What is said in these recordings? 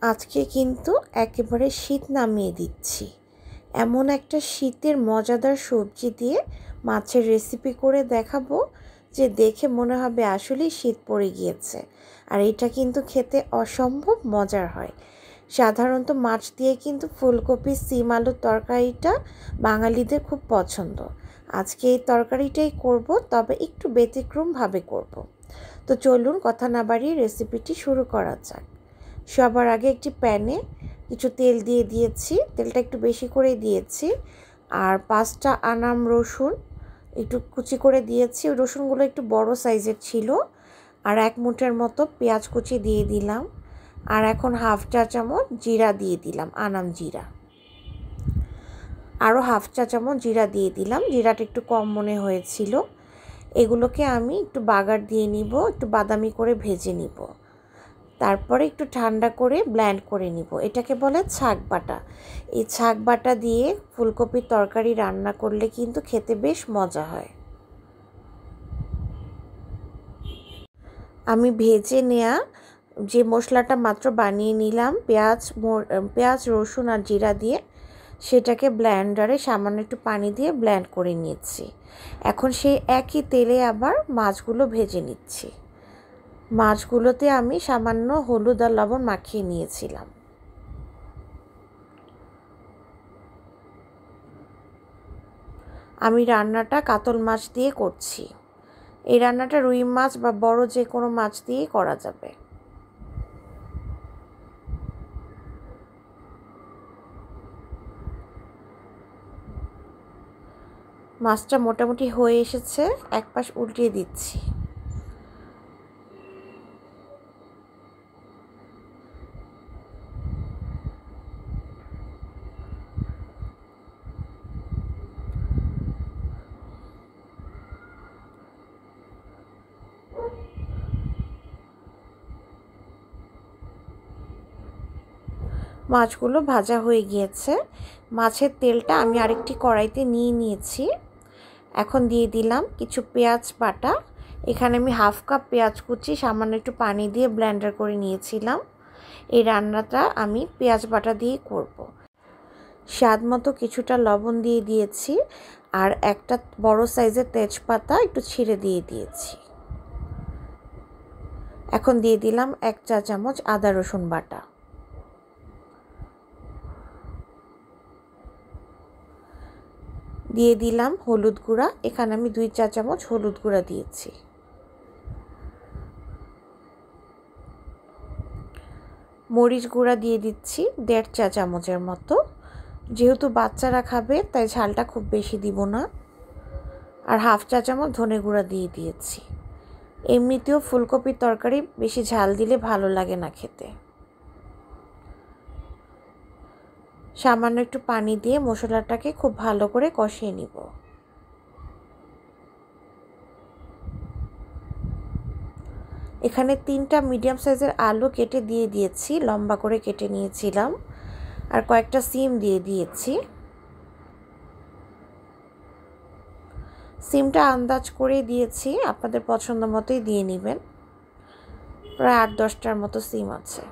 আজকে কিন্তু একেবারে শীত নামিয়ে দিচ্ছি। এমন একটা শীতের মজাদার সবজি দিয়ে মাছের রেসিপি করে দেখাবো যে দেখে মনে হবে আসলেই শীত পড়ে গিয়েছে। আর এটা কিন্তু খেতে অসম্ভব মজার হয়। সাধারণত মাছ দিয়ে কিন্তু ফুলকপি সিম আলুর তরকারিটা বাঙালিদের খুব পছন্দ। আজকে এই তরকারিটাই করব, তবে একটু ব্যতিক্রমভাবে করব। তো চলুন কথা না বাড়িয়ে রেসিপিটি শুরু করা যাক। সবার আগে একটি প্যানে কিছু তেল দিয়ে দিয়েছি, তেলটা একটু বেশি করে দিয়েছি। আর 5টা আনাম রসুন একটু কুচি করে দিয়েছি, ওই রসুনগুলো একটু বড় সাইজের ছিল। আর 1 মুঠের মতো পেঁয়াজ কুচি দিয়ে দিলাম। আর এখন 1/2 চা চামচ জিরা দিয়ে দিলাম, আনাম জিরা। আরও 1/2 চা চামচ জিরা দিয়ে দিলাম, জিরাটা একটু কম মনে হয়েছিল। এগুলোকে আমি একটু বাগার দিয়ে নিব, একটু বাদামি করে ভেজে নিব। তারপরে একটু ঠান্ডা করে ব্লেন্ড করে নিব। এটাকে বলে ছাঁক বাটা। এই ছাঁক বাটা দিয়ে ফুলকপির তরকারি রান্না করলে কিন্তু খেতে বেশ মজা হয়। আমি ভেজে নেওয়া যে মশলাটা মাত্র বানিয়ে নিলাম পেঁয়াজ রসুন আর জিরা দিয়ে, সেটাকে ব্লেন্ডারে সামান্য একটু পানি দিয়ে ব্লেন্ড করে নিয়েছি। এখন সেই একই তেলে আবার মাছগুলো ভেজে নিচ্ছি। মাছগুলোতে আমি সামান্য হলুদ আর লবণ মাখিয়ে নিয়েছিলাম। আমি রান্নাটা কাতল মাছ দিয়ে করছি। এই রান্নাটা রুই মাছ বা বড় যে কোনো মাছ দিয়েই করা যাবে। মাছটা মোটামুটি হয়ে এসেছে, এক পাশ উল্টিয়ে দিচ্ছি। মাছগুলো ভাজা হয়ে গিয়েছে। মাছের তেলটা আমি আরেকটি কড়াইতে নিয়ে নিয়েছি। এখন দিয়ে দিলাম কিছু পেঁয়াজ বাটা। এখানে আমি 1/2 কাপ পেঁয়াজ কুচি সামান্য একটু পানি দিয়ে ব্লেন্ডার করে নিয়েছিলাম। এই রান্নাটা আমি পেঁয়াজ বাটা দিয়ে করব। স্বাদ মতো কিছুটা লবণ দিয়ে দিয়েছি। আর একটা বড় সাইজের তেজপাতা একটু ছিঁড়ে দিয়ে দিয়েছি। এখন দিয়ে দিলাম 1 চা চামচ আদা রসুন বাটা। দিয়ে দিলাম হলুদ গুঁড়া, এখানে আমি 2 চা চামচ হলুদ গুঁড়া দিয়েছি। মরিচ গুঁড়া দিয়ে দিচ্ছি 1.5 চা চামচের মতো। যেহেতু বাচ্চারা খাবে তাই ঝালটা খুব বেশি দিব না। আর 1/2 চা চামচ ধনে গুঁড়া দিয়ে দিয়েছি। এমনিতেও ফুলকপির তরকারি বেশি ঝাল দিলে ভালো লাগে না খেতে। সামান্য একটু পানি দিয়ে মশলাটাকে খুব ভালো করে কষিয়ে নিব। এখানে 3টা মিডিয়াম সাইজের আলু কেটে দিয়ে দিয়েছি, লম্বা করে কেটে নিয়েছিলাম। আর কয়েকটা সিম দিয়ে দিয়েছি। সিমটা আন্দাজ করে দিয়েছি, আপনাদের পছন্দ মতোই দিয়ে নেবেন। প্রায় 8-10টার মতো সিম আছে।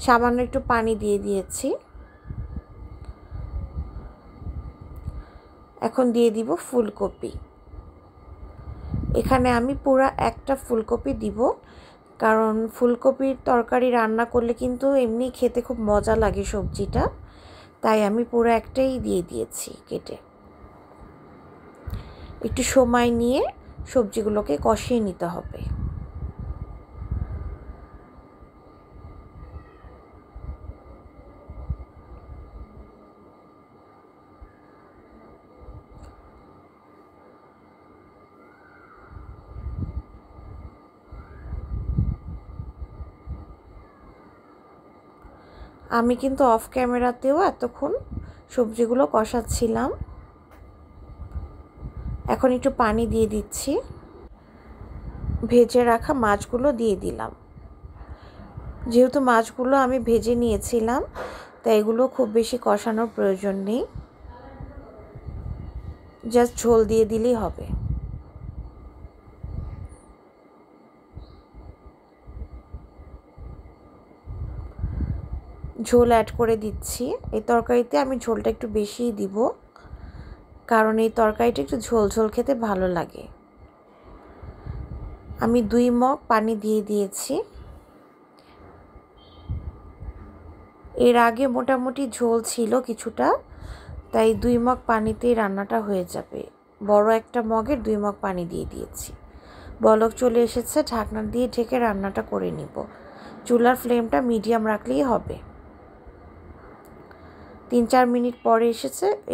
সামান্য একটু পানি দিয়ে দিয়েছি। এখন দিয়ে দিব ফুলকপি। এখানে আমি পুরো একটা ফুলকপি দিব, কারণ ফুলকপির তরকারি রান্না করলে কিন্তু এমনি খেতে খুব মজা লাগে সবজিটা। তাই আমি পুরো একটাই দিয়ে দিয়েছি কেটে। একটু সময় নিয়ে সবজিগুলোকে কষিয়ে নিতে হবে। আমি কিন্তু অফ ক্যামেরাতেও এতক্ষণ সবজিগুলো কষাচ্ছিলাম। এখন একটু পানি দিয়ে দিচ্ছি। ভেজে রাখা মাছগুলো দিয়ে দিলাম। যেহেতু মাছগুলো আমি ভেজে নিয়েছিলাম, তাই এগুলো খুব বেশি কষানোর প্রয়োজন নেই, জাস্ট ঝোল দিয়ে দিলেই হবে। ঝোল অ্যাড করে দিচ্ছি। এই তরকারিতে আমি ঝোলটা একটু বেশিই দিব, কারণ এই তরকারিটা একটু ঝোল ঝোল খেতে ভালো লাগে। আমি 2 মগ পানি দিয়ে দিয়েছি। এর আগে মোটামুটি ঝোল ছিল কিছুটা, তাই 2 মগ পানিতেই রান্নাটা হয়ে যাবে। বড় একটা মগের 2 মগ পানি দিয়ে দিয়েছি। বলক চলে এসেছে, ঢাকনা দিয়ে ঢেকে রান্নাটা করে নিব। চুলার ফ্লেমটা মিডিয়াম রাখলেই হবে। 3-4 মিনিট পরে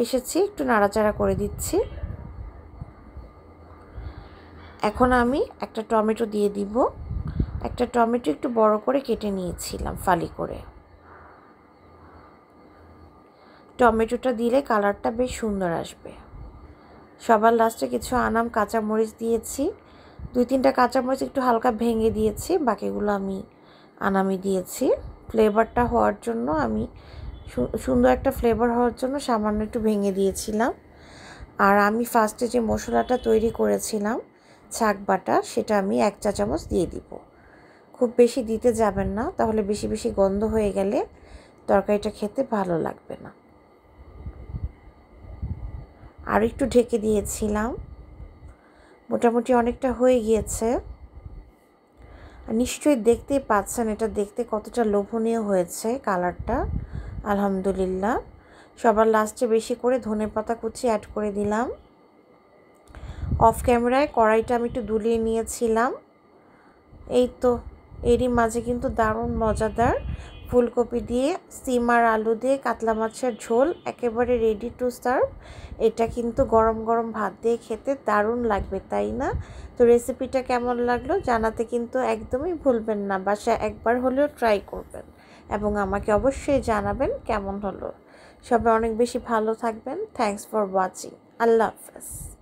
এসেছি, একটু নাড়াচাড়া করে দিচ্ছি। এখন আমি একটা টমেটো দিয়ে দিব। একটা টমেটো একটু বড় করে কেটে নিয়েছিলাম ফালি করে। টমেটোটা দিলে কালারটা বেশ সুন্দর আসবে। সবার লাস্টে কিছু আনাম কাঁচামরিচ দিয়েছি। 2-3টা কাঁচামরিচ একটু হালকা ভেঙে দিয়েছি, বাকিগুলো আমি আনামই দিয়েছি। ফ্লেভারটা হওয়ার জন্য আমি সুন্দর একটা ফ্লেভার হওয়ার জন্য সামান্য একটু ভেঙে দিয়েছিলাম। আর আমি ফার্স্টে যে মশলাটা তৈরি করেছিলাম শাক বাটা, সেটা আমি 1 চা চামচ দিয়ে দিব। খুব বেশি দিতে যাবেন না, তাহলে বেশি বেশি গন্ধ হয়ে গেলে তরকারিটা খেতে ভালো লাগবে না। আর একটু ঢেকে দিয়েছিলাম। মোটামুটি অনেকটা হয়ে গিয়েছে। নিশ্চয়ই দেখতেই পাচ্ছেন এটা দেখতে কতটা লোভনীয় হয়েছে কালারটা। আলহামদুলিল্লাহ। সবার লাস্টে বেশি করে ধনেপাতা কুচি অ্যাড করে দিলাম। অফ ক্যামেরায় কড়াইটা আমি একটু দুলিয়ে নিয়েছিলাম। এই তো, এরই মাঝে কিন্তু দারুণ মজাদার ফুলকপি দিয়ে সিম আর আলু দিয়ে কাতলা মাছের ঝোল একেবারে রেডি টু সার্ভ। এটা কিন্তু গরম গরম ভাত দিয়ে খেতে দারুণ লাগবে, তাই না? তো রেসিপিটা কেমন লাগলো জানাতে কিন্তু একদমই ভুলবেন না। বাসায় একবার হলেও ট্রাই করবেন এবং আমাকে অবশ্যই জানাবেন কেমন হলো। সবাই অনেক বেশি ভালো থাকবেন। Thanks for watching. আল্লাহ হাফেজ।